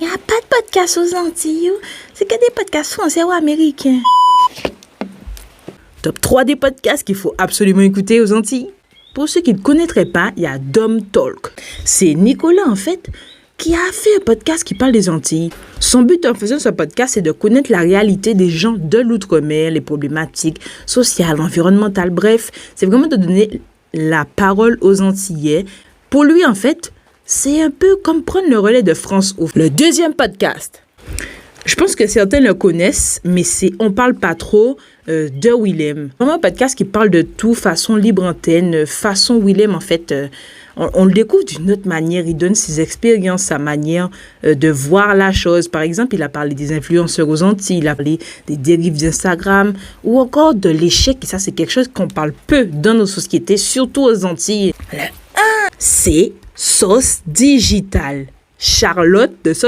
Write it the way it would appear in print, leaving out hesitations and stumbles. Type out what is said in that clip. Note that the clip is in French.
Il n'y a pas de podcast aux Antilles. C'est que des podcasts français ou américains. Top 3 des podcasts qu'il faut absolument écouter aux Antilles. Pour ceux qui ne connaîtraient pas, il y a Dom Talk. C'est Nicolas, en fait, qui a fait un podcast qui parle des Antilles. Son but en faisant ce podcast, c'est de connaître la réalité des gens de l'outre-mer, les problématiques sociales, environnementales, bref, c'est vraiment de donner la parole aux Antillais. Pour lui, en fait, c'est un peu comme prendre le relais de France Ouf. Le deuxième podcast, je pense que certains le connaissent, mais c'est On parle pas trop de Willem. Vraiment un podcast qui parle de tout, façon libre antenne, façon Willem, en fait, on le découvre d'une autre manière. Il donne ses expériences, sa manière de voir la chose. Par exemple, il a parlé des influenceurs aux Antilles, il a parlé des dérives d'Instagram ou encore de l'échec. Et ça, c'est quelque chose qu'on parle peu dans nos sociétés, surtout aux Antilles. Le 1, c'est Sauce Digitale. Charlotte de Sauce